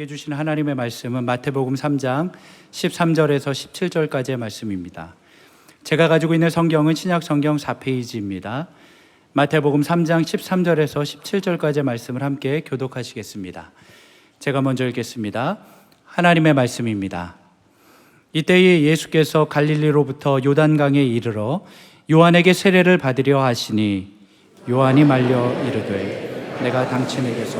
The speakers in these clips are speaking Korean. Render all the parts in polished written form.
우리에게 주신 하나님의 말씀은 마태복음 3장 13절에서 17절까지의 말씀입니다. 제가 가지고 있는 성경은 신약 성경 4페이지입니다. 마태복음 3장 13절에서 17절까지의 말씀을 함께 교독하시겠습니다. 제가 먼저 읽겠습니다. 하나님의 말씀입니다. 이때에 예수께서 갈릴리로부터 요단강에 이르러 요한에게 세례를 받으려 하시니 요한이 말려 이르되 내가 당신에게서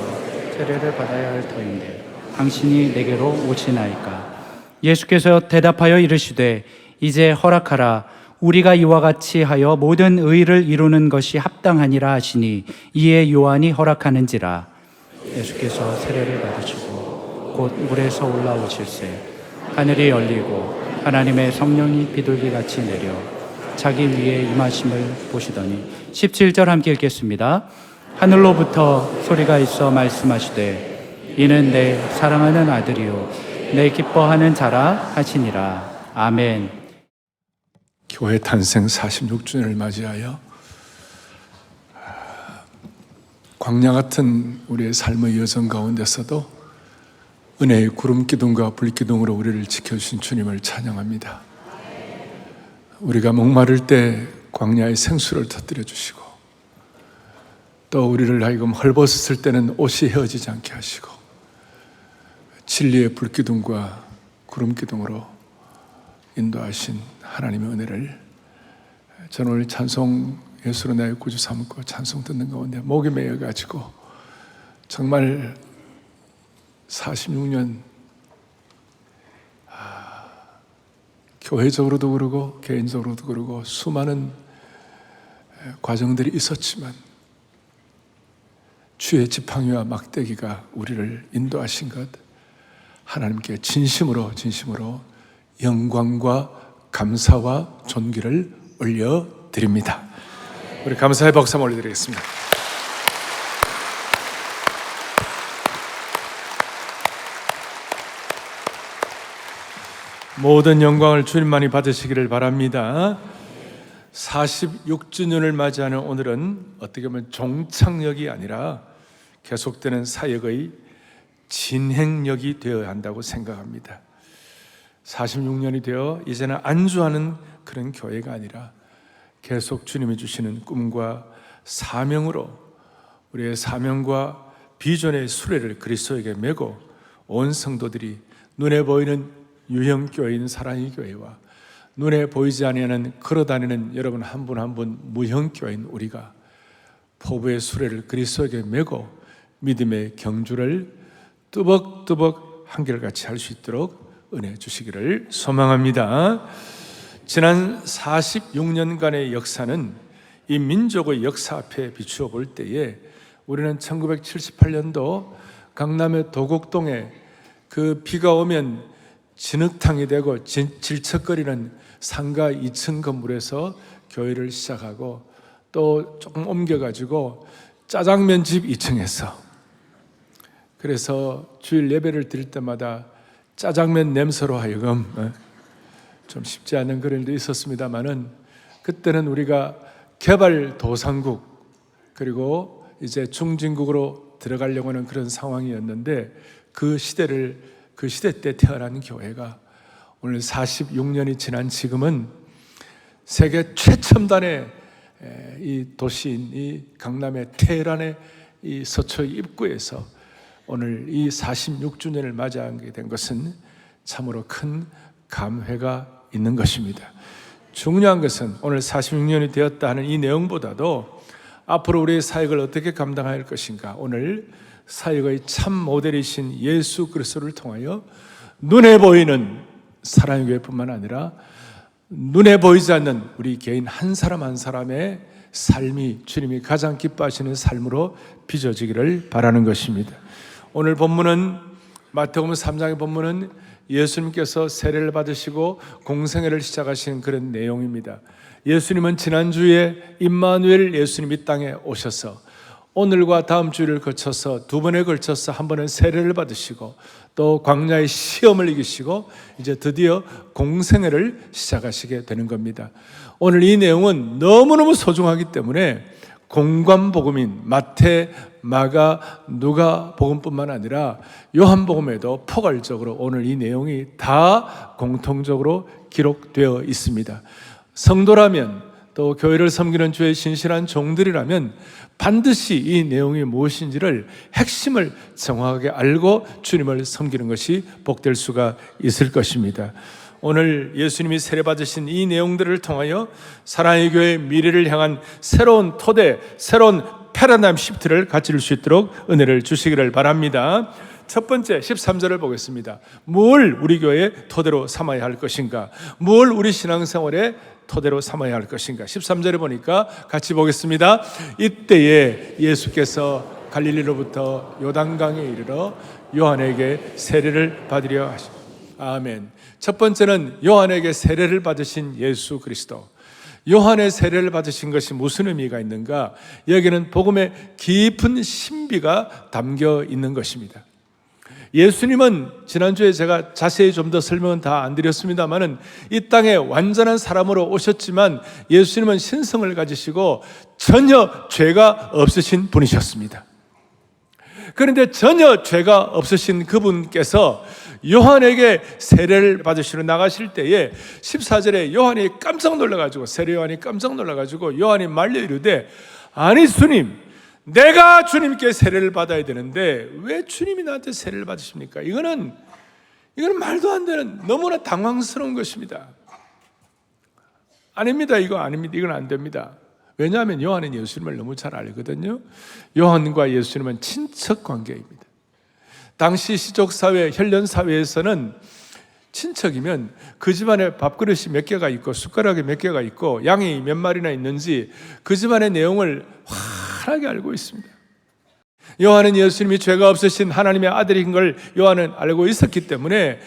세례를 받아야 할 터인데 당신이 내게로 오시나이까. 예수께서 대답하여 이르시되 이제 허락하라. 우리가 이와 같이 하여 모든 의를 이루는 것이 합당하니라 하시니 이에 요한이 허락하는지라. 예수께서 세례를 받으시고 곧 물에서 올라오실새 하늘이 열리고 하나님의 성령이 비둘기같이 내려 자기 위에 임하심을 보시더니 17절 함께 읽겠습니다. 하늘로부터 소리가 있어 말씀하시되 이는 내 사랑하는 아들이요 내 기뻐하는 자라 하시니라. 아멘. 교회 탄생 46주년을 맞이하여 광야 같은 우리의 삶의 여정 가운데서도 은혜의 구름기둥과 불기둥으로 우리를 지켜주신 주님을 찬양합니다. 우리가 목마를 때 광야의 생수를 터뜨려 주시고 또 우리를 하여금 헐벗었을 때는 옷이 헤어지지 않게 하시고 진리의 불기둥과 구름기둥으로 인도하신 하나님의 은혜를 저는 오늘 찬송 예수로 나의 구주 삼고 찬송 듣는 가운데 목이 메여가지고 정말 46년 교회적으로도 그러고 개인적으로도 그러고 수많은 과정들이 있었지만 주의 지팡이와 막대기가 우리를 인도하신 것 하나님께 진심으로 영광과 감사와 존귀를 올려드립니다. 우리 감사의 박수 한번 올려드리겠습니다. 모든 영광을 주님만이 받으시기를 바랍니다. 46주년을 맞이하는 오늘은 어떻게 보면 종착역이 아니라 계속되는 사역의 진행역이 되어야 한다고 생각합니다. 46년이 되어 이제는 안주하는 그런 교회가 아니라 계속 주님이 주시는 꿈과 사명으로 우리의 사명과 비전의 수레를 그리스도에게 메고 온 성도들이 눈에 보이는 유형교회인 사랑의 교회와 눈에 보이지 아니하는 걸어다니는 여러분 한 분 한 분 무형교회인 우리가 포부의 수레를 그리스도에게 메고 믿음의 경주를 뚜벅뚜벅 한결같이 할 수 있도록 은혜 주시기를 소망합니다. 지난 46년간의 역사는 이 민족의 역사 앞에 비추어 볼 때에 우리는 1978년도 강남의 도곡동에 그 비가 오면 진흙탕이 되고 질척거리는 상가 2층 건물에서 교회를 시작하고 또 조금 옮겨가지고 짜장면 집 2층에서 그래서 주일 예배를 드릴 때마다 짜장면 냄새로 하여금 좀 쉽지 않은 그런 일도 있었습니다만은 그때는 우리가 개발도상국 그리고 이제 중진국으로 들어가려고 하는 그런 상황이었는데 그 시대 때 태어난 교회가 오늘 46년이 지난 지금은 세계 최첨단의 이 도시인 이 강남의 테헤란의 이 서초의 입구에서 오늘 이 46주년을 맞이하게 된 것은 참으로 큰 감회가 있는 것입니다. 중요한 것은 오늘 46년이 되었다 하는 이 내용보다도 앞으로 우리의 사역을 어떻게 감당할 것인가, 오늘 사역의 참 모델이신 예수 그리스도를 통하여 눈에 보이는 사랑의 교회뿐만 아니라 눈에 보이지 않는 우리 개인 한 사람 한 사람의 삶이 주님이 가장 기뻐하시는 삶으로 빚어지기를 바라는 것입니다. 오늘 본문은 마태복음 3장의 본문은 예수님께서 세례를 받으시고 공생애를 시작하신 그런 내용입니다. 예수님은 지난주에 임마누엘 예수님이 땅에 오셔서 오늘과 다음 주를 거쳐서 두 번에 걸쳐서 한 번은 세례를 받으시고 또 광야의 시험을 이기시고 이제 드디어 공생애를 시작하시게 되는 겁니다. 오늘 이 내용은 너무너무 소중하기 때문에 공관복음인 마태, 마가, 누가 복음뿐만 아니라 요한복음에도 포괄적으로 오늘 이 내용이 다 공통적으로 기록되어 있습니다. 성도라면 또 교회를 섬기는 주의 신실한 종들이라면 반드시 이 내용이 무엇인지를 핵심을 정확하게 알고 주님을 섬기는 것이 복될 수가 있을 것입니다. 오늘 예수님이 세례받으신 이 내용들을 통하여 사랑의 교회의 미래를 향한 새로운 토대, 새로운 패러다임 시프트를 가질 수 있도록 은혜를 주시기를 바랍니다. 첫 번째 13절을 보겠습니다. 뭘 우리 교회의 토대로 삼아야 할 것인가? 뭘 우리 신앙생활의 토대로 삼아야 할 것인가? 13절에 보니까 같이 보겠습니다. 이때에 예수께서 갈릴리로부터 요단강에 이르러 요한에게 세례를 받으려 하십니다. 아멘. 첫 번째는 요한에게 세례를 받으신 예수 그리스도. 요한의 세례를 받으신 것이 무슨 의미가 있는가? 여기는 복음의 깊은 신비가 담겨 있는 것입니다. 예수님은 지난주에 제가 자세히 좀 더 설명은 다 안 드렸습니다만은 이 땅에 완전한 사람으로 오셨지만 예수님은 신성을 가지시고 전혀 죄가 없으신 분이셨습니다. 그런데 전혀 죄가 없으신 그분께서 요한에게 세례를 받으시러 나가실 때에 14절에 요한이 깜짝 놀라가지고 세례 요한이 깜짝 놀라가지고 요한이 말려 이르되 아니 주님 내가 주님께 세례를 받아야 되는데 왜 주님이 나한테 세례를 받으십니까? 이거는 말도 안 되는 너무나 당황스러운 것입니다. 아닙니다. 이거 아닙니다. 이건 안 됩니다. 왜냐하면 요한은 예수님을 너무 잘 알거든요. 요한과 예수님은 친척 관계입니다. 당시 시족사회, 혈련사회에서는 친척이면 그 집안에 밥그릇이 몇 개가 있고 숟가락이 몇 개가 있고 양이 몇 마리나 있는지 그 집안의 내용을 환하게 알고 있습니다. 요한은 예수님이 죄가 없으신 하나님의 아들인 걸 요한은 알고 있었기 때문에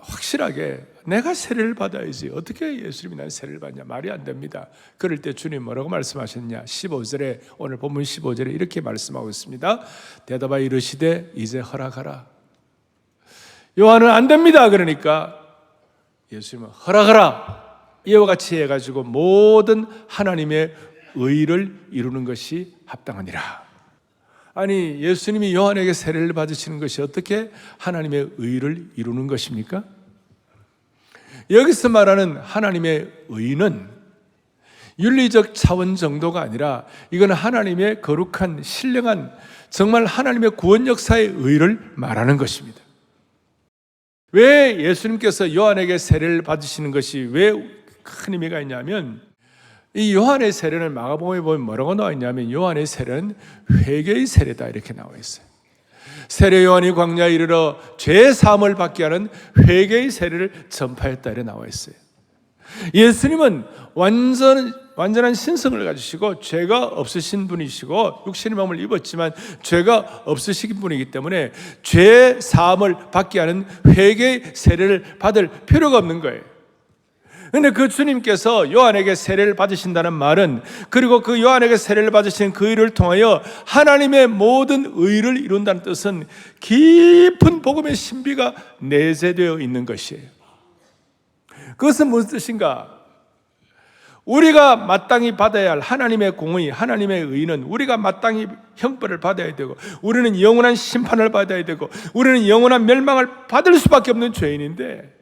확실하게 내가 세례를 받아야지 어떻게 예수님이 난 세례를 받냐 말이 안 됩니다. 그럴 때 주님 뭐라고 말씀하셨냐 15절에 오늘 본문 15절에 이렇게 말씀하고 있습니다. 대답하여 이르시되 이제 허락하라. 요한은 안 됩니다. 그러니까 예수님은 허락하라. 이와 같이 해가지고 모든 하나님의 의를 이루는 것이 합당하니라. 아니 예수님이 요한에게 세례를 받으시는 것이 어떻게 하나님의 의를 이루는 것입니까? 여기서 말하는 하나님의 의는 윤리적 차원 정도가 아니라 이건 하나님의 거룩한 신령한 정말 하나님의 구원 역사의 의를 말하는 것입니다. 왜 예수님께서 요한에게 세례를 받으시는 것이 왜 큰 의미가 있냐면 이 요한의 세례는 마가복음에 보면 뭐라고 나와 있냐면 요한의 세례는 회개의 세례다 이렇게 나와 있어요. 세례 요한이 광야에 이르러 죄 사함을 받게 하는 회개의 세례를 전파했다 이렇게 나와 있어요. 예수님은 완전한 신성을 가지시고 죄가 없으신 분이시고 육신의 몸을 입었지만 죄가 없으신 분이기 때문에 죄 사함을 받게 하는 회개의 세례를 받을 필요가 없는 거예요. 그런데 그 주님께서 요한에게 세례를 받으신다는 말은 그리고 그 요한에게 세례를 받으신 그 일을 통하여 하나님의 모든 의를 이룬다는 뜻은 깊은 복음의 신비가 내재되어 있는 것이에요. 그것은 무슨 뜻인가? 우리가 마땅히 받아야 할 하나님의 공의, 하나님의 의는 우리가 마땅히 형벌을 받아야 되고 우리는 영원한 심판을 받아야 되고 우리는 영원한 멸망을 받을 수밖에 없는 죄인인데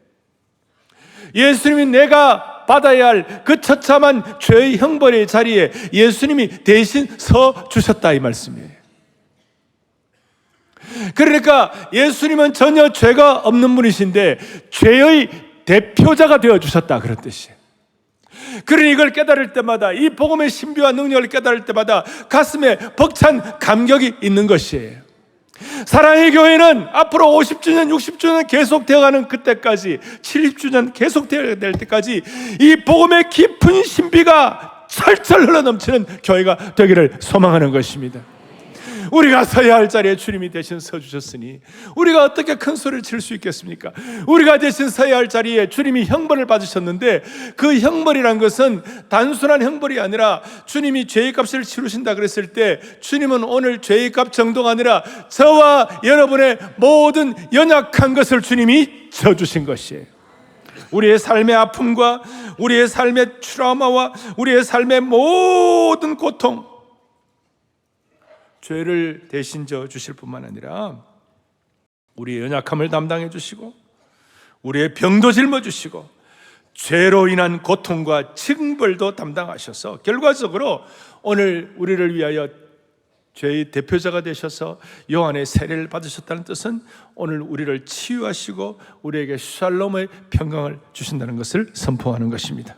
예수님이 내가 받아야 할 그 처참한 죄의 형벌의 자리에 예수님이 대신 서 주셨다 이 말씀이에요. 그러니까 예수님은 전혀 죄가 없는 분이신데 죄의 대표자가 되어 주셨다 그런 뜻이에요. 그러니 이걸 깨달을 때마다 이 복음의 신비와 능력을 깨달을 때마다 가슴에 벅찬 감격이 있는 것이에요. 사랑의 교회는 앞으로 50주년, 60주년 계속 되어가는 그때까지 70주년 계속 되어야 될 때까지 이 복음의 깊은 신비가 철철 흘러넘치는 교회가 되기를 소망하는 것입니다. 우리가 서야 할 자리에 주님이 대신 서주셨으니 우리가 어떻게 큰 소리를 칠 수 있겠습니까? 우리가 대신 서야 할 자리에 주님이 형벌을 받으셨는데 그 형벌이란 것은 단순한 형벌이 아니라 주님이 죄의 값을 치르신다 그랬을 때 주님은 오늘 죄의 값 정도가 아니라 저와 여러분의 모든 연약한 것을 주님이 져주신 것이에요. 우리의 삶의 아픔과 우리의 삶의 트라우마와 우리의 삶의 모든 고통 죄를 대신 져 주실 뿐만 아니라 우리의 연약함을 담당해 주시고 우리의 병도 짊어 주시고 죄로 인한 고통과 징벌도 담당하셔서 결과적으로 오늘 우리를 위하여 죄의 대표자가 되셔서 요한의 세례를 받으셨다는 뜻은 오늘 우리를 치유하시고 우리에게 샬롬의 평강을 주신다는 것을 선포하는 것입니다.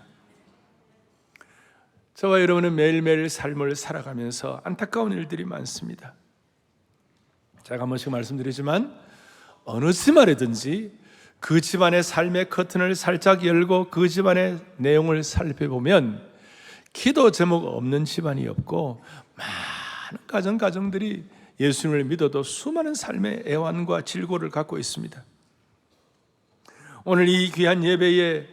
저와 여러분은 매일매일 삶을 살아가면서 안타까운 일들이 많습니다. 제가 한 번씩 말씀드리지만 어느 집안이든지 그 집안의 삶의 커튼을 살짝 열고 그 집안의 내용을 살펴보면 기도 제목 없는 집안이 없고 많은 가정들이 예수님을 믿어도 수많은 삶의 애환과 질고를 갖고 있습니다. 오늘 이 귀한 예배에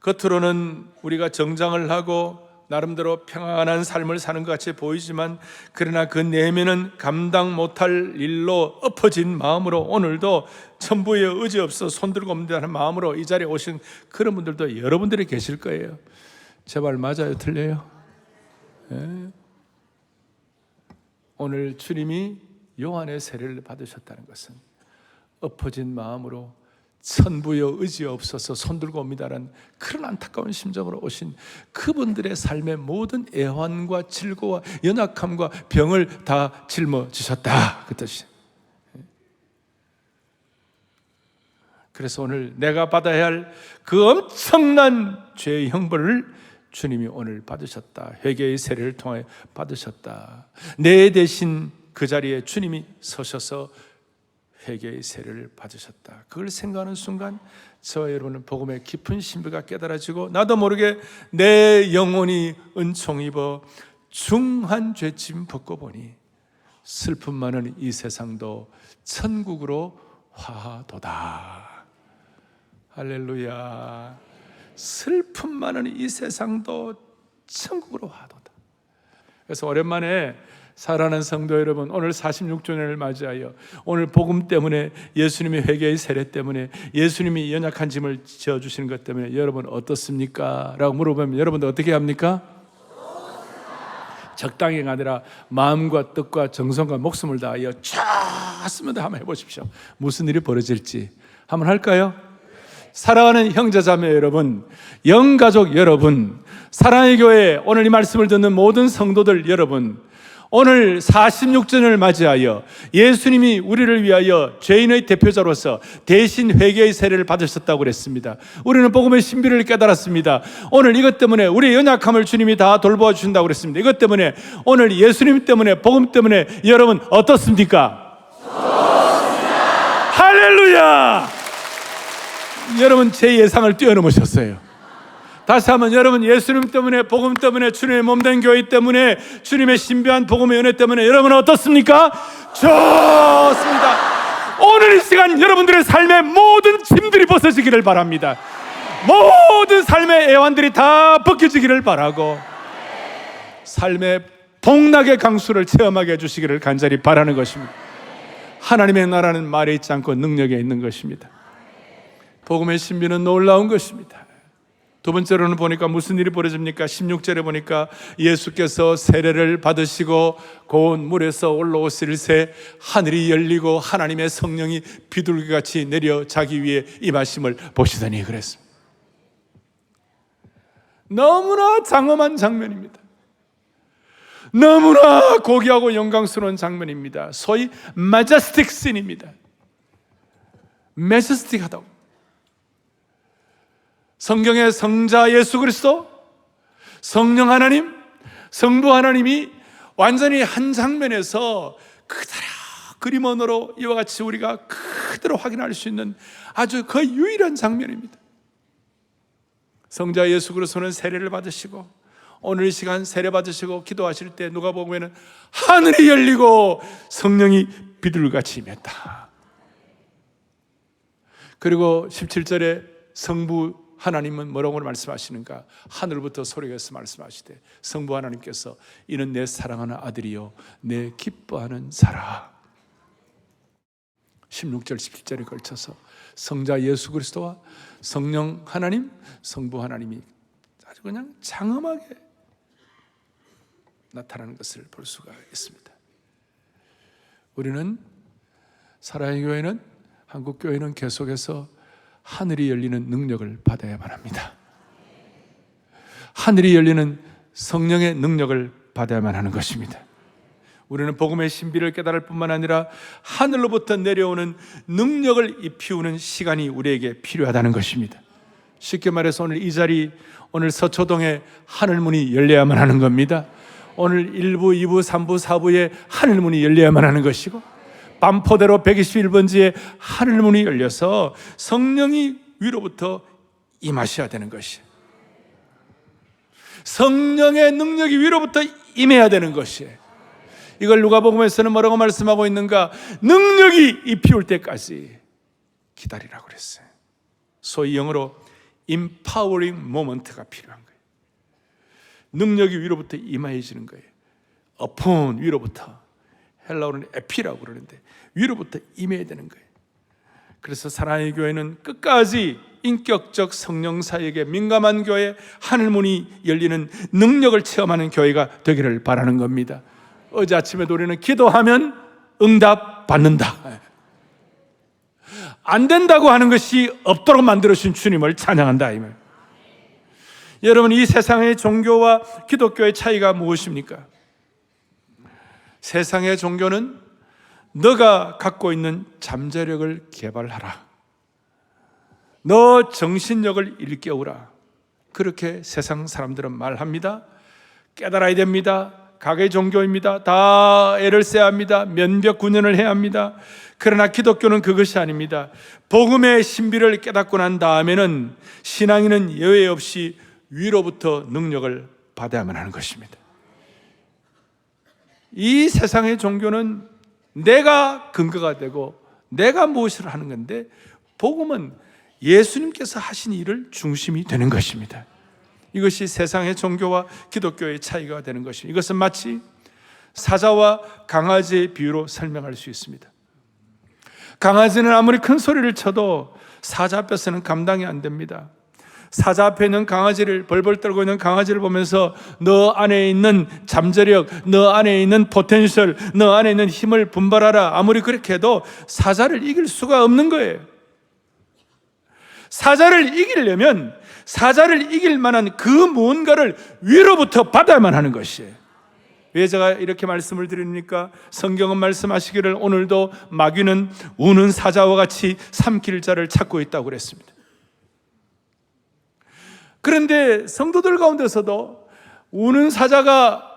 겉으로는 우리가 정장을 하고 나름대로 평안한 삶을 사는 것 같이 보이지만 그러나 그 내면은 감당 못할 일로 엎어진 마음으로 오늘도 천부에 의지 없어 손들고 옵니다는 마음으로 이 자리에 오신 그런 분들도 여러분들이 계실 거예요. 제발 맞아요? 틀려요? 네. 오늘 주님이 요한의 세례를 받으셨다는 것은 엎어진 마음으로 천부여 의지 없어서 손들고 옵니다라는 그런 안타까운 심정으로 오신 그분들의 삶의 모든 애환과 질고와 연약함과 병을 다 짊어지셨다 그 뜻이. 그래서 오늘 내가 받아야 할 그 엄청난 죄의 형벌을 주님이 오늘 받으셨다. 회개의 세례를 통해 받으셨다. 내 대신 그 자리에 주님이 서셔서 회개의 세례를 받으셨다. 그걸 생각하는 순간 저와 여러분은 복음의 깊은 신비가 깨달아지고 나도 모르게 내 영혼이 은총 입어 중한 죄짐 벗고 보니 슬픔 많은 이 세상도 천국으로 화하도다. 할렐루야. 슬픔 많은 이 세상도 천국으로 화하도다. 그래서 오랜만에 사랑하는 성도 여러분, 오늘 46주년을 맞이하여 오늘 복음 때문에 예수님의 회개의 세례 때문에 예수님이 연약한 짐을 지어주시는 것 때문에 여러분 어떻습니까? 라고 물어보면 여러분들 어떻게 합니까? 적당히가 아니라 마음과 뜻과 정성과 목숨을 다하여 좋습니다. 한번 해보십시오. 무슨 일이 벌어질지 한번 할까요? 사랑하는 형제자매 여러분, 영가족 여러분, 사랑의 교회 오늘 이 말씀을 듣는 모든 성도들 여러분, 오늘 46주년을 맞이하여 예수님이 우리를 위하여 죄인의 대표자로서 대신 회개의 세례를 받으셨다고 그랬습니다. 우리는 복음의 신비를 깨달았습니다. 오늘 이것 때문에 우리의 연약함을 주님이 다 돌보아 주신다고 그랬습니다. 이것 때문에 오늘 예수님 때문에 복음 때문에 여러분 어떻습니까? 할렐루야! 여러분 제 예상을 뛰어넘으셨어요. 다시 한번 여러분 예수님 때문에 복음 때문에 주님의 몸된 교회 때문에 주님의 신비한 복음의 은혜 때문에 여러분은 어떻습니까? 좋습니다. 오늘 이 시간 여러분들의 삶의 모든 짐들이 벗어지기를 바랍니다. 모든 삶의 애환들이 다 벗겨지기를 바라고 삶의 복락의 강수를 체험하게 해주시기를 간절히 바라는 것입니다. 하나님의 나라는 말에 있지 않고 능력에 있는 것입니다. 복음의 신비는 놀라운 것입니다. 두 번째로는 보니까 무슨 일이 벌어집니까? 16절에 보니까 예수께서 세례를 받으시고 고운 물에서 올라오실새 하늘이 열리고 하나님의 성령이 비둘기같이 내려 자기 위에 임하심을 보시더니 그랬습니다. 너무나 장엄한 장면입니다. 너무나 고귀하고 영광스러운 장면입니다. 소위 majestic scene입니다. majestic하다고. 성경의 성자 예수 그리스도, 성령 하나님, 성부 하나님이 완전히 한 장면에서 그대로 그림 언어로 이와 같이 우리가 그대로 확인할 수 있는 아주 거의 유일한 장면입니다. 성자 예수 그리스도는 세례를 받으시고 오늘 이 시간 세례 받으시고 기도하실 때 누가 보면은 하늘이 열리고 성령이 비둘기같이 임했다. 그리고 17절에 성부 하나님은 뭐라고 말씀하시는가? 하늘부터 소리가 있어 말씀하시되 성부 하나님께서 이는 내 사랑하는 아들이요 내 기뻐하는 자라. 16절 17절에 걸쳐서 성자 예수 그리스도와 성령 하나님, 성부 하나님이 아주 그냥 장엄하게 나타나는 것을 볼 수가 있습니다. 우리는 사랑의 교회는, 한국 교회는 계속해서 하늘이 열리는 능력을 받아야만 합니다. 하늘이 열리는 성령의 능력을 받아야만 하는 것입니다. 우리는 복음의 신비를 깨달을 뿐만 아니라 하늘로부터 내려오는 능력을 입히우는 시간이 우리에게 필요하다는 것입니다. 쉽게 말해서 오늘 이 자리, 오늘 서초동에 하늘문이 열려야만 하는 겁니다. 오늘 1부, 2부, 3부, 4부에 하늘문이 열려야만 하는 것이고, 반포대로 121번지에 하늘문이 열려서 성령이 위로부터 임하셔야 되는 것이에요. 성령의 능력이 위로부터 임해야 되는 것이에요. 이걸 누가복음에서는 뭐라고 말씀하고 있는가? 능력이 입히울 때까지 기다리라고 그랬어요. 소위 영어로 empowering moment가 필요한 거예요. 능력이 위로부터 임하여지는 거예요. upon, 위로부터. 헬라어로는 에피라고 그러는데 위로부터 임해야 되는 거예요. 그래서 사랑의 교회는 끝까지 인격적 성령 사역에 민감한 교회, 하늘문이 열리는 능력을 체험하는 교회가 되기를 바라는 겁니다. 어제 아침에도 우리는 기도하면 응답 받는다, 안 된다고 하는 것이 없도록 만들어주신 주님을 찬양한다 이 말. 여러분, 이 세상의 종교와 기독교의 차이가 무엇입니까? 세상의 종교는 너가 갖고 있는 잠재력을 개발하라, 너 정신력을 일깨우라, 그렇게 세상 사람들은 말합니다. 깨달아야 됩니다. 가계 종교입니다. 다 애를 써야 합니다. 면벽 군연을 해야 합니다. 그러나 기독교는 그것이 아닙니다. 복음의 신비를 깨닫고 난 다음에는 신앙인은 예외 없이 위로부터 능력을 받아야만 하는 것입니다. 이 세상의 종교는 내가 근거가 되고 내가 무엇을 하는 건데, 복음은 예수님께서 하신 일을 중심이 되는 것입니다. 이것이 세상의 종교와 기독교의 차이가 되는 것입니다. 이것은 마치 사자와 강아지의 비유로 설명할 수 있습니다. 강아지는 아무리 큰 소리를 쳐도 사자 앞에서는 감당이 안 됩니다. 사자 앞에 있는 강아지를, 벌벌 떨고 있는 강아지를 보면서 너 안에 있는 잠재력, 너 안에 있는 포텐셜, 너 안에 있는 힘을 분발하라, 아무리 그렇게 해도 사자를 이길 수가 없는 거예요. 사자를 이기려면 사자를 이길 만한 그 무언가를 위로부터 받아야만 하는 것이에요. 왜 제가 이렇게 말씀을 드립니까? 성경은 말씀하시기를 오늘도 마귀는 우는 사자와 같이 삼킬 자를 찾고 있다고 그랬습니다. 그런데 성도들 가운데서도 우는 사자가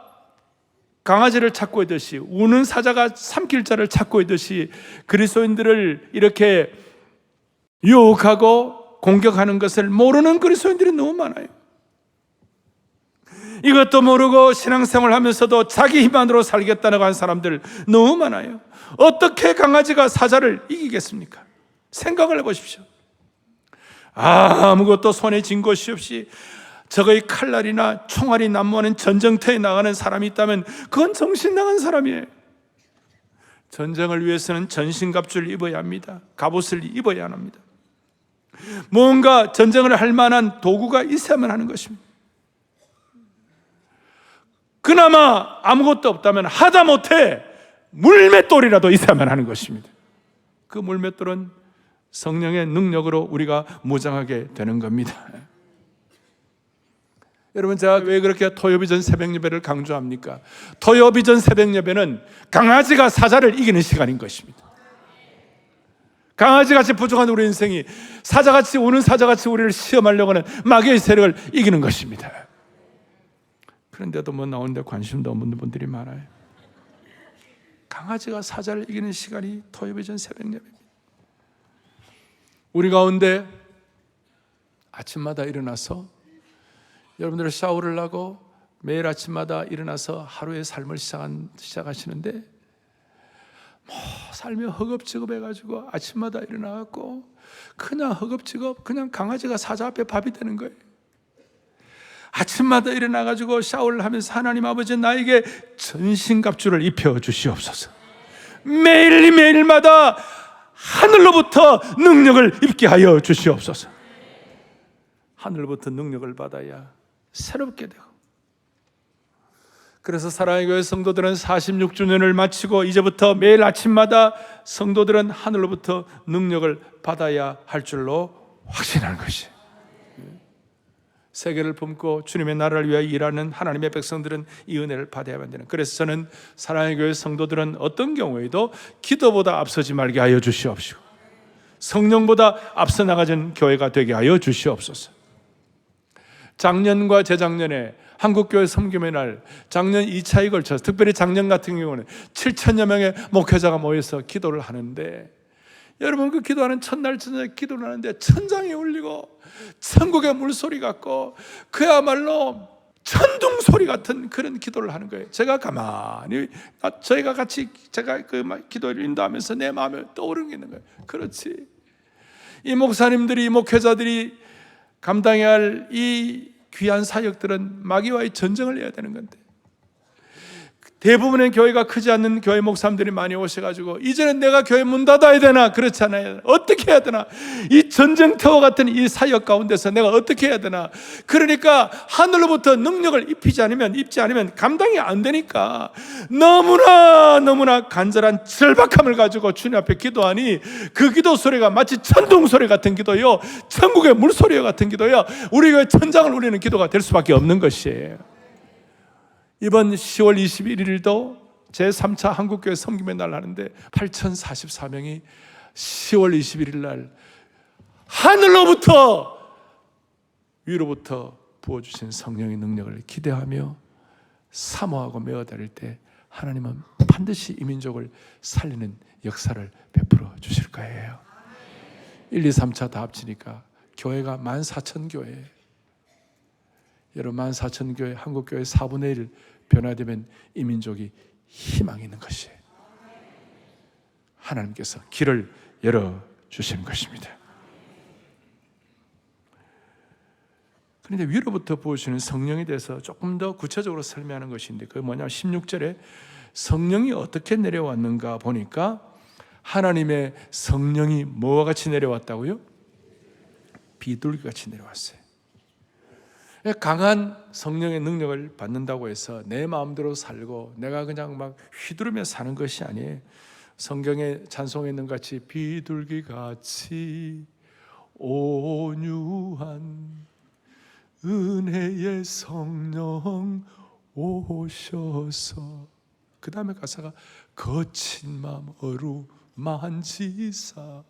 강아지를 찾고 있듯이, 우는 사자가 삼킬 자를 찾고 있듯이 그리스도인들을 이렇게 유혹하고 공격하는 것을 모르는 그리스도인들이 너무 많아요. 이것도 모르고 신앙생활 하면서도 자기 힘만으로 살겠다는 하는 사람들 너무 많아요. 어떻게 강아지가 사자를 이기겠습니까? 생각을 해보십시오. 아무것도 손에 쥔 것이 없이 저거의 칼날이나 총알이 난무하는 전쟁터에 나가는 사람이 있다면 그건 정신 나간 사람이에요. 전쟁을 위해서는 전신갑주를 입어야 합니다. 갑옷을 입어야 합니다. 뭔가 전쟁을 할 만한 도구가 있어야만 하는 것입니다. 그나마 아무것도 없다면 하다못해 물맷돌이라도 있어야만 하는 것입니다. 그 물맷돌은 성령의 능력으로 우리가 무장하게 되는 겁니다. 여러분, 제가 왜 그렇게 토요비전 새벽 예배를 강조합니까? 토요비전 새벽 예배는 강아지가 사자를 이기는 시간인 것입니다. 강아지같이 부족한 우리 인생이 사자같이, 우는 사자같이 우리를 시험하려고 하는 마귀의 세력을 이기는 것입니다. 그런데도 뭐 나오는데 관심도 없는 분들이 많아요. 강아지가 사자를 이기는 시간이 토요비전 새벽 예배입니다. 우리 가운데 아침마다 일어나서, 여러분들 샤워를 하고 매일 아침마다 일어나서 하루의 삶을 시작하시는데 삶이 허겁지겁 해가지고 아침마다 일어나갖고 그냥 허겁지겁 그냥 강아지가 사자 앞에 밥이 되는 거예요. 아침마다 일어나가지고 샤워를 하면서 하나님 아버지, 나에게 전신갑주를 입혀주시옵소서. 매일마다 하늘로부터 능력을 입게 하여 주시옵소서. 하늘로부터 능력을 받아야 새롭게 되고, 그래서 사랑의 교회 성도들은 46주년을 마치고 이제부터 매일 아침마다 성도들은 하늘로부터 능력을 받아야 할 줄로 확신하는 것이, 세계를 품고 주님의 나라를 위하여 일하는 하나님의 백성들은 이 은혜를 받아야만 되는. 그래서 저는 사랑의 교회 성도들은 어떤 경우에도 기도보다 앞서지 말게 하여 주시옵시고 성령보다 앞서 나가는 교회가 되게 하여 주시옵소서. 작년과 재작년에 한국교회 섬김의 날, 작년 2차에 걸쳐서, 특별히 작년 같은 경우는 7천여 명의 목회자가 모여서 기도를 하는데, 여러분 그 기도하는 첫날 저녁에 기도를 하는데 천장이 울리고 천국의 물소리 같고 그야말로 천둥 소리 같은 그런 기도를 하는 거예요. 제가 가만히, 저희가 같이 제가 그 기도를 인도하면서 내 마음에 떠오르는 게 있는 거예요. 그렇지, 이 목사님들이, 이 목회자들이 감당해야 할 이 귀한 사역들은 마귀와의 전쟁을 해야 되는 건데, 대부분의 교회가 크지 않는 교회 목사님들이 많이 오셔가지고 이제는 내가 교회 문 닫아야 되나, 그렇지 않아요. 어떻게 해야 되나, 이 전쟁터와 같은 이 사역 가운데서 내가 어떻게 해야 되나. 그러니까 하늘로부터 능력을 입지 않으면 감당이 안 되니까 너무나 간절한 절박함을 가지고 주님 앞에 기도하니 그 기도 소리가 마치 천둥 소리 같은 기도요, 천국의 물소리 같은 기도요, 우리 교회 천장을 울리는 기도가 될 수밖에 없는 것이에요. 이번 10월 21일도 제3차 한국교회 섬김의 날 하는데 8,044명이 10월 21일 날 하늘로부터, 위로부터 부어주신 성령의 능력을 기대하며 사모하고 메어다닐 때 하나님은 반드시 이 민족을 살리는 역사를 베풀어 주실 거예요. 1, 2, 3차 다 합치니까 교회가 14,000교회, 여러분 14,000교회, 한국교회 4분의 1 변화되면 이 민족이 희망이 있는 것이에요. 하나님께서 길을 열어주시는 것입니다. 그런데 위로부터 부으시는 성령에 대해서 조금 더 구체적으로 설명하는 것인데, 그게 뭐냐면 16절에 성령이 어떻게 내려왔는가 보니까 하나님의 성령이 뭐와 같이 내려왔다고요? 비둘기같이 내려왔어요. 강한 성령의 능력을 받는다고 해서 내 마음대로 살고 내가 그냥 막 휘두르며 사는 것이 아니에요. 성경에 찬송에 있는 같이 비둘기같이 온유한 은혜의 성령 오셔서, 그 다음에 가사가 거친 마음 어루만지사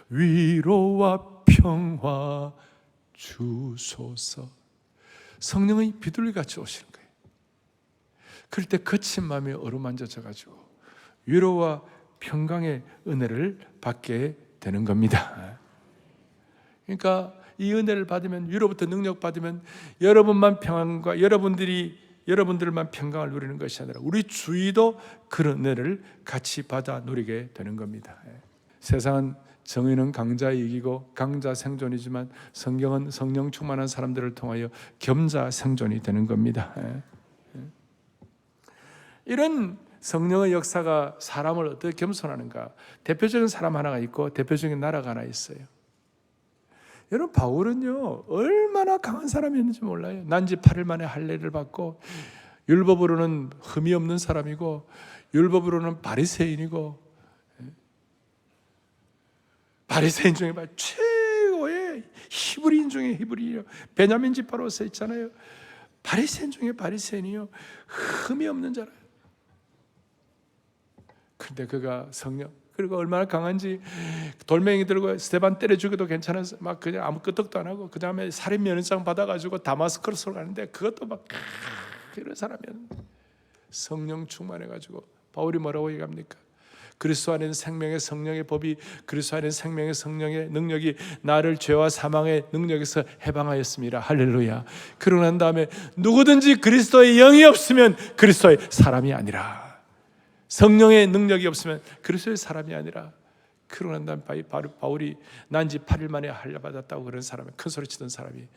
위로와 평화 주소서. 성령의 비둘기같이 오시는 거예요. 그럴 때 거친 마음이 어루만져져가지고 위로와 평강의 은혜를 받게 되는 겁니다. 그러니까 이 은혜를 받으면, 위로부터 능력 받으면 여러분만 평안과 여러분들만 평강을 누리는 것이 아니라 우리 주위도 그런 은혜를 같이 받아 누리게 되는 겁니다. 세상은 정의는 강자의 이기고 강자 생존이지만 성경은 성령 충만한 사람들을 통하여 겸자 생존이 되는 겁니다. 이런 성령의 역사가 사람을 어떻게 겸손하는가, 대표적인 사람 하나가 있고 대표적인 나라가 하나 있어요. 여러분, 바울은요 얼마나 강한 사람이었는지 몰라요. 난지 8일 만에 할례를 받고, 율법으로는 흠이 없는 사람이고 율법으로는 바리새인이고, 바리새인 중에 최고의 히브리인 중에 히브리인이요, 베냐민 지파로서 있잖아요. 바리새인 중에 바리새인이요, 흠이 없는 자라. 그런데 그가 성령, 그리고 얼마나 강한지, 돌멩이 들고 스데반 때려 죽여도 괜찮아서 막 그냥 아무 끄떡도 안 하고, 그 다음에 살인 면허장 받아가지고 다마스커스로 가는데 그것도 막 이런 사람이었는데 성령 충만해가지고, 바울이 뭐라고 얘기합니까? 그리스도 안에는 생명의 성령의 법이, 그리스도 안에는 생명의 성령의 능력이 나를 죄와 사망의 능력에서 해방하였습니다. 할렐루야. 그러고 난 다음에 누구든지 그리스도의 영이 없으면 그리스도의 사람이 아니라, 성령의 능력이 없으면 그리스도의 사람이 아니라. 그러고 난 다음에 바울이 난지 8일 만에 할례 받았다고 그런 사람이, 큰 소리 치던 사람이,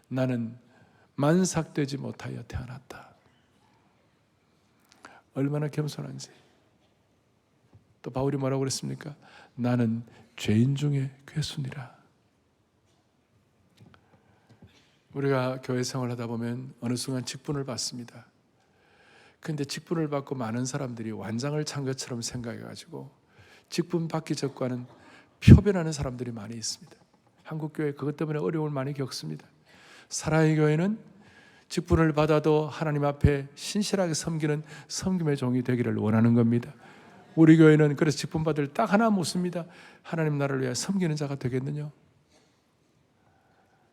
나는 만삭되지 못하여 태어났다. 얼마나 겸손한지. 또 바울이 뭐라고 그랬습니까? 나는 죄인 중에 괴순이라. 우리가 교회 생활하다 보면 어느 순간 직분을 받습니다. 근데 직분을 받고 많은 사람들이 완장을 찬 것처럼 생각해가지고 직분 받기 전과는 표변하는 사람들이 많이 있습니다. 한국교회 그것 때문에 어려움을 많이 겪습니다. 사랑의 교회는 직분을 받아도 하나님 앞에 신실하게 섬기는 섬김의 종이 되기를 원하는 겁니다. 우리 교회는 그래서 직분 받을 딱 하나 묻습니다. 하나님 나라를 위해 섬기는 자가 되겠느냐?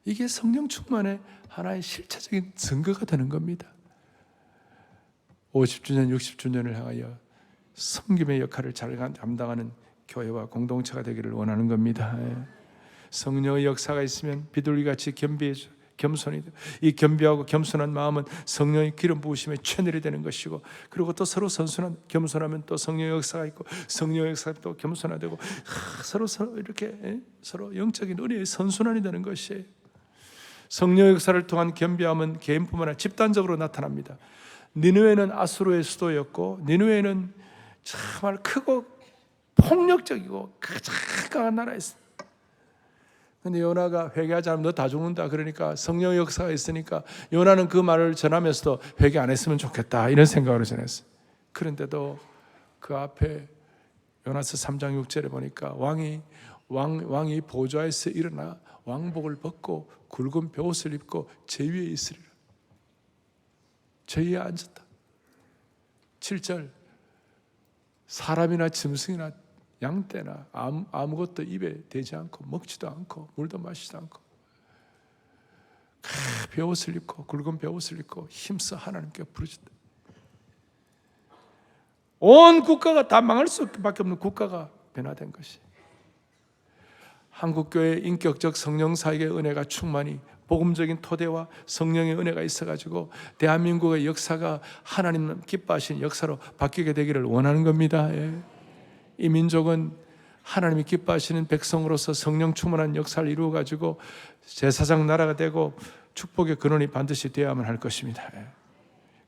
이게 성령 충만의 하나의 실체적인 증거가 되는 겁니다. 50주년, 60주년을 향하여 섬김의 역할을 잘 감당하는 교회와 공동체가 되기를 원하는 겁니다. 성령의 역사가 있으면 비둘기같이 겸손이 돼요. 이 겸비하고 겸손한 마음은 성령의 기름 부으심의 채널이 되는 것이고, 그리고 또 서로 겸손하면 또 성령의 역사가 있고, 성령의 역사가 또 겸손하되고, 서로 이렇게 서로 영적인 은혜의 선순환이 되는 것이에요. 성령의 역사를 통한 겸비함은 개인뿐만 아니라 집단적으로 나타납니다. 니느웨는 아수르의 수도였고, 니느웨는 정말 크고 폭력적이고 가장 강한 나라였어요. 근데 요나가 회개하지 않으면 너 다 죽는다. 그러니까 성령의 역사가 있으니까 요나는 그 말을 전하면서도 회개 안 했으면 좋겠다 이런 생각으로 전했어요. 그런데도 그 앞에 요나서 3장 6절에 보니까 왕이 보좌에서 일어나 왕복을 벗고 굵은 베옷을 입고 제 위에 있으리라. 제 위에 앉았다. 7절 사람이나 짐승이나 양떼나 아무것도 입에 대지 않고 먹지도 않고 물도 마시지도 않고 베옷을 입고 굵은 베옷을 입고 힘써 하나님께 부르짖다. 온 국가가 다 망할 수밖에 없는 국가가 변화된 것이, 한국교회의 인격적 성령사역의 은혜가 충만히 복음적인 토대와 성령의 은혜가 있어가지고 대한민국의 역사가 하나님 기뻐하시는 역사로 바뀌게 되기를 원하는 겁니다. 이 민족은 하나님이 기뻐하시는 백성으로서 성령 충만한 역사를 이루어가지고 제사장 나라가 되고 축복의 근원이 반드시 되어야만 할 것입니다.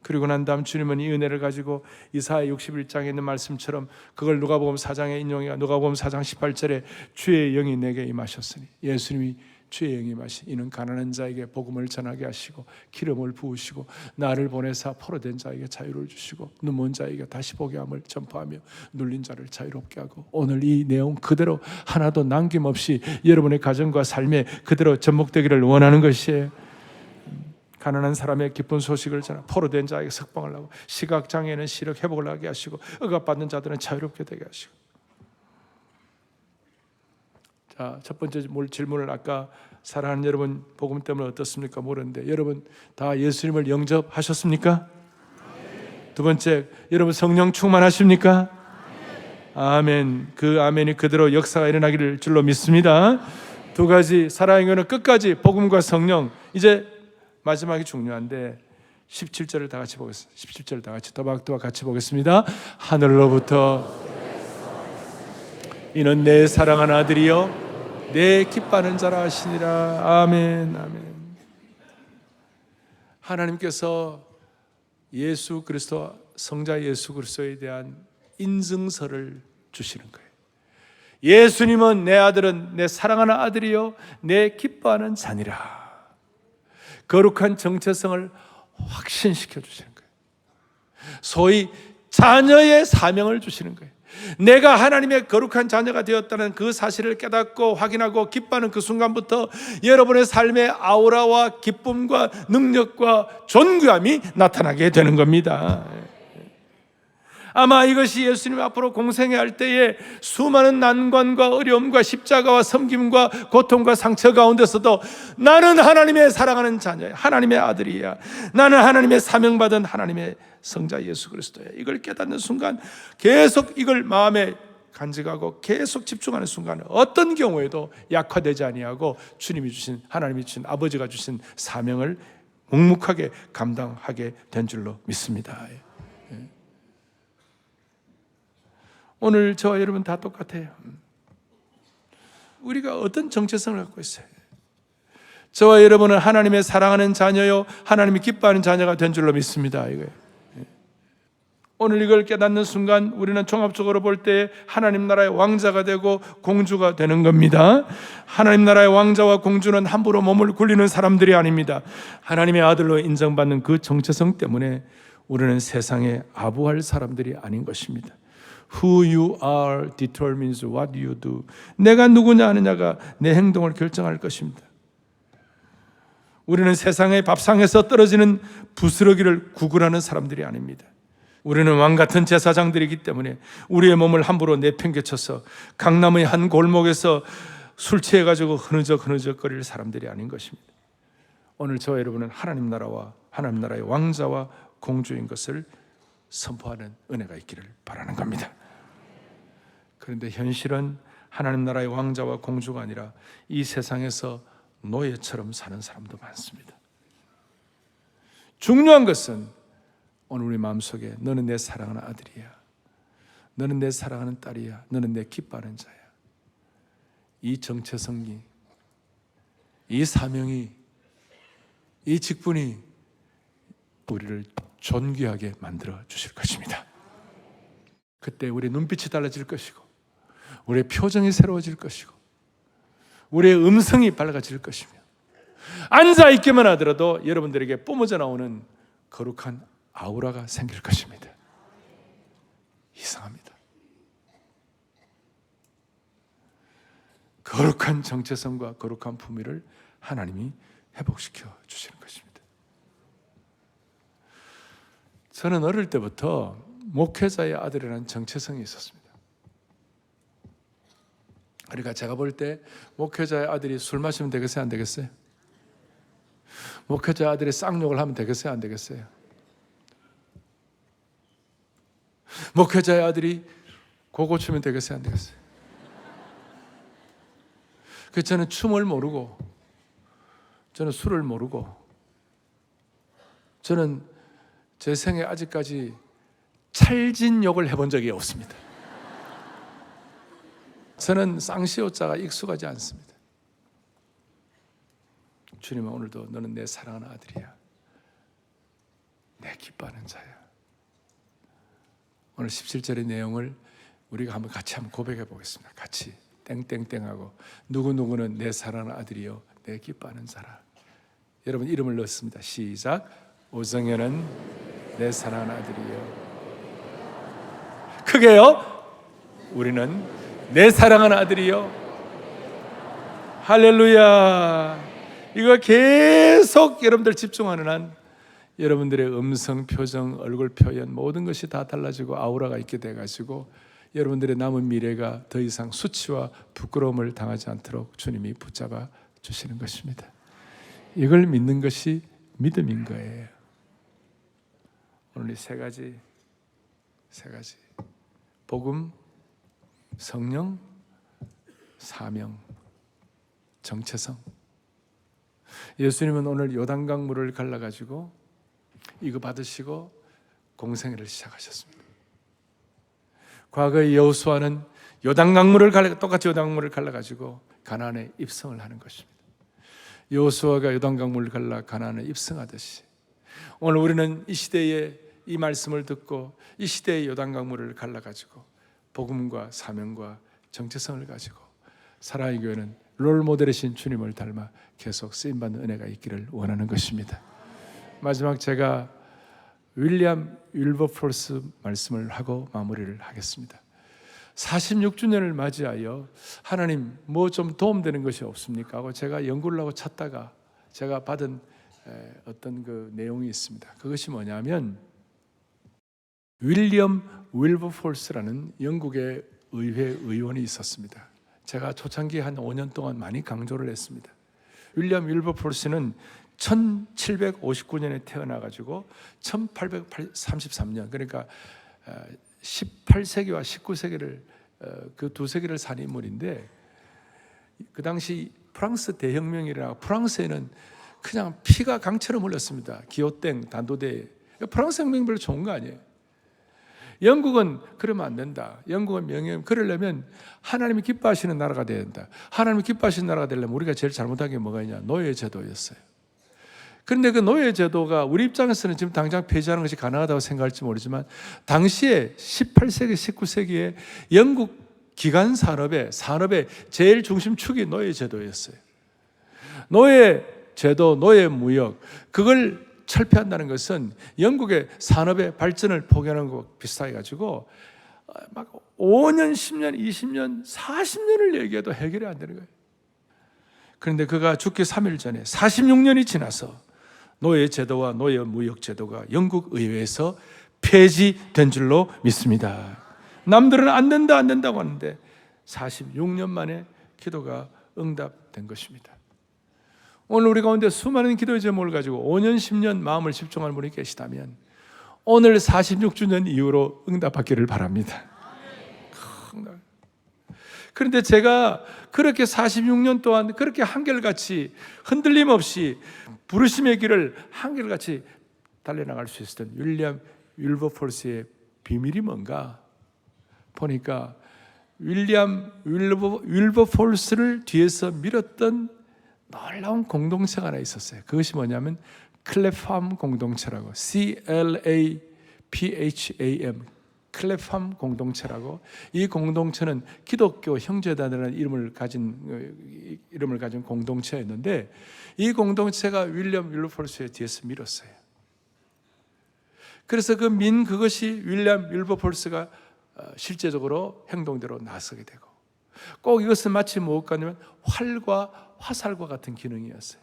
그리고 난 다음 주님은 이 은혜를 가지고 이사야 61장에 있는 말씀처럼 그걸 누가복음 4장에 인용해 누가복음 4장 18절에 주의 영이 내게 임하셨으니, 예수님이 주의 영이 임하시 이는 가난한 자에게 복음을 전하게 하시고 기름을 부으시고 나를 보내사 포로된 자에게 자유를 주시고 눈먼 자에게 다시 보게 함을 전파하며 눌린 자를 자유롭게 하고, 오늘 이 내용 그대로 하나도 남김없이 여러분의 가정과 삶에 그대로 접목되기를 원하는 것이에요. 가난한 사람의 기쁜 소식을 전하, 포로된 자에게 석방을 하고, 시각장애인은 시력 회복을 하게 하시고, 억압받는 자들은 자유롭게 되게 하시고. 자, 첫 번째 질문을 아까 사랑하는 여러분 복음 때문에 어떻습니까? 모르는데 여러분 다 예수님을 영접하셨습니까? 두 번째, 여러분 성령 충만하십니까? 아멘. 그 아멘이 그대로 역사가 일어나기를 줄로 믿습니다. 두 가지 사랑의 교회는 끝까지 복음과 성령, 이제 마지막이 중요한데 17절을 다 같이 보겠습니다. 17절을 다 같이 또박또박 같이 보겠습니다. 하늘로부터 이는 내 사랑하는 아들이요 내 기뻐하는 자라 하시니라. 아멘. 아멘. 하나님께서 예수 그리스도, 성자 예수 그리스도에 대한 인증서를 주시는 거예요. 예수님은 내 아들은 내 사랑하는 아들이요 내 기뻐하는 자니라. 거룩한 정체성을 확신시켜 주시는 거예요. 소위 자녀의 사명을 주시는 거예요. 내가 하나님의 거룩한 자녀가 되었다는 그 사실을 깨닫고 확인하고 기뻐하는 그 순간부터 여러분의 삶의 아우라와 기쁨과 능력과 존귀함이 나타나게 되는 겁니다. 아마 이것이 예수님 앞으로 공생애할 할 때에 수많은 난관과 어려움과 십자가와 섬김과 고통과 상처 가운데서도 나는 하나님의 사랑하는 자녀야, 하나님의 아들이야, 나는 하나님의 사명받은 하나님의 성자 예수 그리스도야, 이걸 깨닫는 순간 계속 이걸 마음에 간직하고 계속 집중하는 순간 어떤 경우에도 약화되지 아니하고 주님이 주신, 하나님이 주신, 아버지가 주신 사명을 묵묵하게 감당하게 된 줄로 믿습니다. 오늘 저와 여러분 다 똑같아요. 우리가 어떤 정체성을 갖고 있어요? 저와 여러분은 하나님의 사랑하는 자녀요 하나님이 기뻐하는 자녀가 된 줄로 믿습니다. 이거예요. 오늘 이걸 깨닫는 순간 우리는 종합적으로 볼 때 하나님 나라의 왕자가 되고 공주가 되는 겁니다. 하나님 나라의 왕자와 공주는 함부로 몸을 굴리는 사람들이 아닙니다. 하나님의 아들로 인정받는 그 정체성 때문에 우리는 세상에 아부할 사람들이 아닌 것입니다. Who you are determines what you do. 내가 누구냐 하느냐가 내 행동을 결정할 것입니다. 우리는 세상의 밥상에서 떨어지는 부스러기를 구걸하는 사람들이 아닙니다. 우리는 왕같은 제사장들이기 때문에 우리의 몸을 함부로 내팽개쳐서 강남의 한 골목에서 술 취해가지고 흐느적거릴 사람들이 아닌 것입니다. 오늘 저와 여러분은 하나님 나라와 하나님 나라의 왕자와 공주인 것을 선포하는 은혜가 있기를 바라는 겁니다. 그런데 현실은 하나님 나라의 왕자와 공주가 아니라 이 세상에서 노예처럼 사는 사람도 많습니다. 중요한 것은 오늘 우리 마음속에 너는 내 사랑하는 아들이야, 너는 내 사랑하는 딸이야, 너는 내 기뻐하는 자야. 이 정체성이, 이 사명이, 이 직분이 우리를 존귀하게 만들어 주실 것입니다. 그때 우리의 눈빛이 달라질 것이고 우리의 표정이 새로워질 것이고 우리의 음성이 밝아질 것이며 앉아있기만 하더라도 여러분들에게 뿜어져 나오는 거룩한 아우라가 생길 것입니다. 이상합니다. 거룩한 정체성과 거룩한 품위를 하나님이 회복시켜 주시는 것입니다. 저는 어릴 때부터 목회자의 아들이라는 정체성이 있었습니다. 그러니까 제가 볼 때 목회자의 아들이 술 마시면 되겠어요? 안 되겠어요? 목회자의 아들이 쌍욕을 하면 되겠어요? 안 되겠어요? 목회자의 아들이 고고 추면 되겠어요? 안 되겠어요? 그래서 저는 춤을 모르고, 저는 술을 모르고, 저는 제 생에 아직까지 찰진 욕을 해본 적이 없습니다. 저는 쌍시오자가 익숙하지 않습니다. 주님은 오늘도 너는 내 사랑하는 아들이야, 내 기뻐하는 자야. 오늘 17절의 내용을 우리가 같이 한번 고백해 보겠습니다. 같이 땡땡땡하고 누구누구는 내 사랑하는 아들이요 내 기뻐하는 자라. 여러분 이름을 넣습니다. 시작. 오정현은 내 사랑하는 아들이요. 크게요. 우리는 내 사랑하는 아들이요. 할렐루야. 이거 계속 여러분들 집중하는 한 여러분들의 음성, 표정, 얼굴 표현 모든 것이 다 달라지고 아우라가 있게 돼가지고 여러분들의 남은 미래가 더 이상 수치와 부끄러움을 당하지 않도록 주님이 붙잡아 주시는 것입니다. 이걸 믿는 것이 믿음인 거예요. 오늘 이 세 가지 복음, 성령, 사명, 정체성. 예수님은 오늘 요단강 물을 갈라가지고 이거 받으시고 공생애를 시작하셨습니다. 과거의 여호수아는 똑같이 요단강물을 갈라가지고 가나안에 입성을 하는 것입니다. 여호수아가 요단강물을 갈라 가나안에 입성하듯이 오늘 우리는 이 시대에 이 말씀을 듣고 이 시대의 요단강물을 갈라가지고 복음과 사명과 정체성을 가지고 사랑의 교회는 롤모델이신 주님을 닮아 계속 쓰임받는 은혜가 있기를 원하는 것입니다. 마지막 제가 윌리엄 윌버포스 말씀을 하고 마무리를 하겠습니다. 46주년을 맞이하여 하나님 뭐 좀 도움되는 것이 없습니까? 하고 제가 연구를 하고 찾다가 제가 받은 어떤 그 내용이 있습니다. 그것이 뭐냐면 윌리엄 윌버포스라는 영국의 의회 의원이 있었습니다. 제가 초창기 한 5년 동안 많이 강조를 했습니다. 윌리엄 윌버포스는 1759년에 태어나가지고 1833년 그러니까 18세기와 19세기를 그 두 세기를 산 인물인데 그 당시 프랑스 대혁명이라 프랑스에는 그냥 피가 강처럼 흘렀습니다. 기호땡 단도대. 프랑스 혁명 별로 좋은 거 아니에요. 영국은 그러면 안 된다. 영국은 명예 그러려면 하나님이 기뻐하시는 나라가 돼야 된다. 하나님이 기뻐하시는 나라가 되려면 우리가 제일 잘못한 게 뭐가 있냐? 노예제도였어요. 그런데 그 노예제도가 우리 입장에서는 지금 당장 폐지하는 것이 가능하다고 생각할지 모르지만 당시에 18세기, 19세기에 영국 기관 산업의 제일 중심축이 노예제도였어요. 노예제도, 노예무역 그걸 철폐한다는 것은 영국의 산업의 발전을 포기하는 것 비슷해 가지고 막 5년, 10년, 20년, 40년을 얘기해도 해결이 안 되는 거예요. 그런데 그가 죽기 3일 전에 46년이 지나서 노예 제도와 노예 무역 제도가 영국 의회에서 폐지된 줄로 믿습니다. 남들은 안 된다고 하는데 46년 만에 기도가 응답된 것입니다. 오늘 우리 가운데 수많은 기도의 제목을 가지고 5년, 10년 마음을 집중할 분이 계시다면 오늘 46주년 이후로 응답받기를 바랍니다. 그런데 제가 그렇게 46년 동안 그렇게 한결같이 흔들림 없이 부르심의 길을 한결같이 달려나갈 수 있었던 윌리엄 윌버폴스의 비밀이 뭔가 보니까 윌리엄 윌버폴스를 뒤에서 밀었던 놀라운 공동체가 하나 있었어요. 그것이 뭐냐면 클래팜 공동체라고, CLAPHAM, 클래팜 공동체라고. 이 공동체는 기독교 형제단이라는 이름을 가진 공동체였는데 이 공동체가 윌리엄 윌버폴스의 뒤에서 밀었어요. 그래서 그것이 윌리엄 윌버폴스가 실제적으로 행동대로 나서게 되고, 꼭 이것은 마치 무엇과 같냐면 활과 화살과 같은 기능이었어요.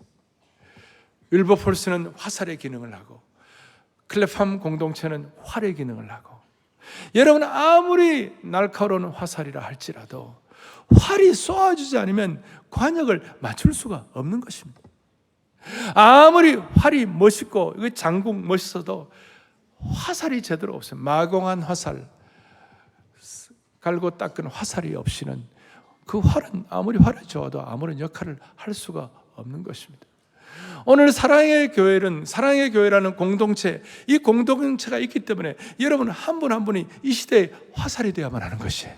윌버폴스는 화살의 기능을 하고 클래팜 공동체는 활의 기능을 하고, 여러분 아무리 날카로운 화살이라 할지라도 활이 쏘아주지 않으면 관역을 맞출 수가 없는 것입니다. 아무리 활이 멋있고 장국 멋있어도 화살이 제대로 없어요. 마공한 화살, 갈고 닦은 화살이 없이는 그 활은 아무리 활이 좋아도 아무런 역할을 할 수가 없는 것입니다. 오늘 사랑의 교회라는 공동체, 이 공동체가 있기 때문에 여러분 한 분 한 분이 이 시대의 화살이 되어야만 하는 것이에요.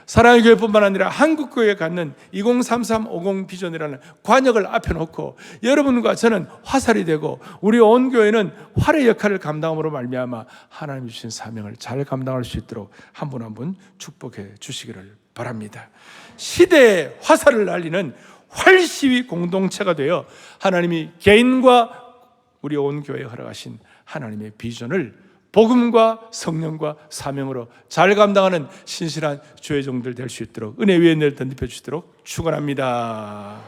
사랑의 교회뿐만 아니라 한국교회에 갖는 2033-50 비전이라는 관역을 앞에 놓고 여러분과 저는 화살이 되고 우리 온 교회는 활의 역할을 감당함으로 말미암아 하나님이 주신 사명을 잘 감당할 수 있도록 한 분 한 분 축복해 주시기를 바랍니다. 시대의 화살을 날리는 활시위 공동체가 되어 하나님이 개인과 우리 온 교회에 허락하신 하나님의 비전을 복음과 성령과 사명으로 잘 감당하는 신실한 주의 종들 될 수 있도록 은혜 위에 늘 던집혀 주시도록 축원합니다.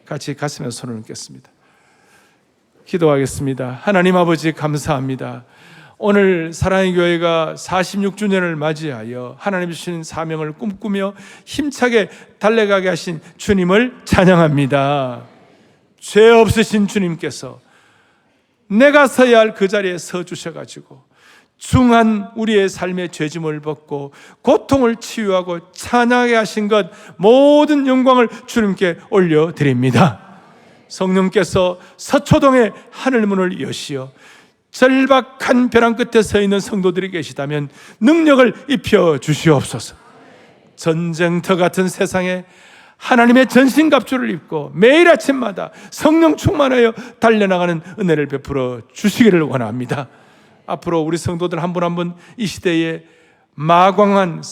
같이 가슴에 손을 얹겠습니다. 기도하겠습니다. 하나님 아버지 감사합니다. 오늘 사랑의 교회가 46주년을 맞이하여 하나님 주신 사명을 꿈꾸며 힘차게 달려가게 하신 주님을 찬양합니다. 죄 없으신 주님께서 내가 서야 할 그 자리에 서 주셔가지고 중한 우리의 삶의 죄짐을 벗고 고통을 치유하고 찬양하게 하신 것 모든 영광을 주님께 올려드립니다. 성령께서 서초동의 하늘문을 여시어 절박한 벼랑 끝에 서 있는 성도들이 계시다면 능력을 입혀 주시옵소서. 전쟁터 같은 세상에 하나님의 전신갑주를 입고 매일 아침마다 성령 충만하여 달려나가는 은혜를 베풀어 주시기를 원합니다. 앞으로 우리 성도들 한 분 한 분 이 시대에 마광한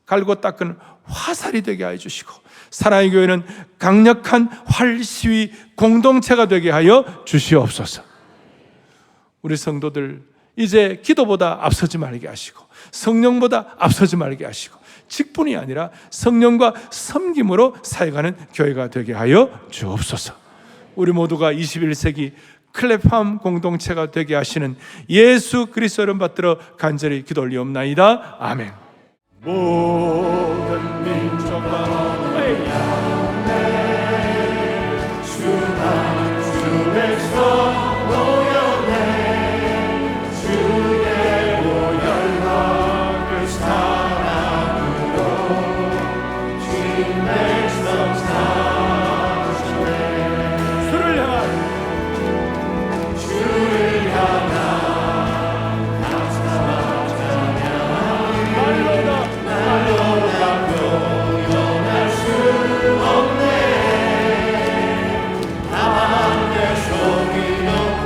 갈고 닦은 화살이 되게 하여 주시고 사랑의 교회는 강력한 활시위 공동체가 되게 하여 주시옵소서. 우리 성도들 이제 기도보다 앞서지 말게 하시고 성령보다 앞서지 말게 하시고 직분이 아니라 성령과 섬김으로 사역하는 교회가 되게 하여 주옵소서. 우리 모두가 21세기 클래팜 공동체가 되게 하시는 예수 그리스도 이름 받들어 간절히 기도 올리옵나이다. 아멘. 모든 민족과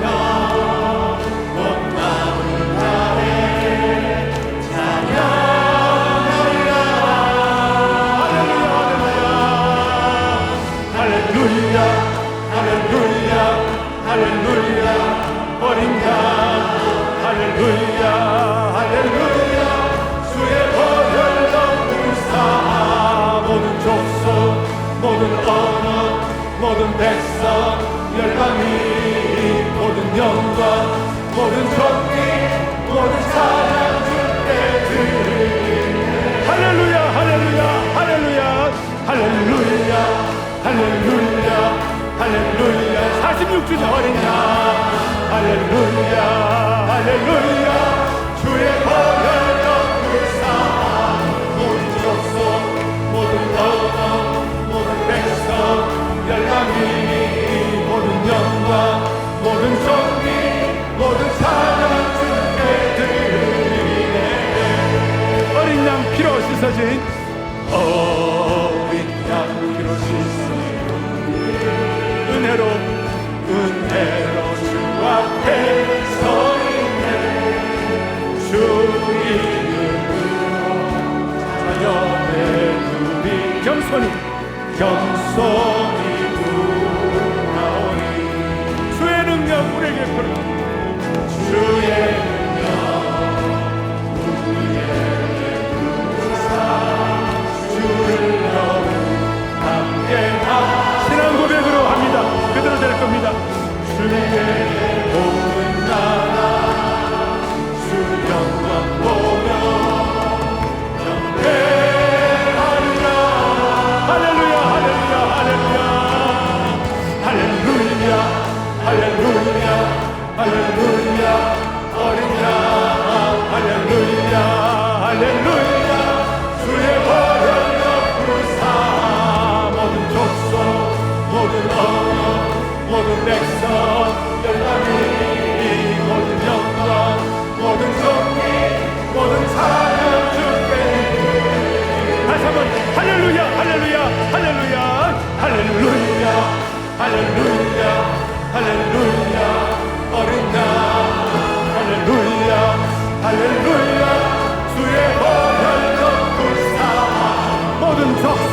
나 주님 어린 양 할렐루야 할렐루야 주의 보혈로 불쌍한 모든 족속 모든 언어 모든 백성 열방이 모든 영광 모든 정리 모든 사랑 주께 드리네 어린 양 피로 씻어진 어린 양 피로 씻어진 은혜로 주 앞에 서 있네 주 이름으로 자연의 눈이 겸손히 구하오니 주의 능력 우리에게 풀어 주의 능력 우리에게 부사 주를 너무 함께 신앙 고백으로 합니다. 그대로 될 겁니다. 주의 모든 나라 주 영광 보며 영배하리라 할렐루야 할렐루야 할렐루야 할렐루야 할렐루야 어린 양 할렐루야 할렐루야 주의 보혈로 불사 모든 족속 모든 언어 모든 백성 열방이 모든 영광 모든 정리 모든 사랑 주께 다시 한번 할렐루야 할렐루야 할렐루야 할렐루야 할렐루야 할렐루야 어린 양 할렐루야 할렐루야 주의 보혈로 불쌍한 모든 족속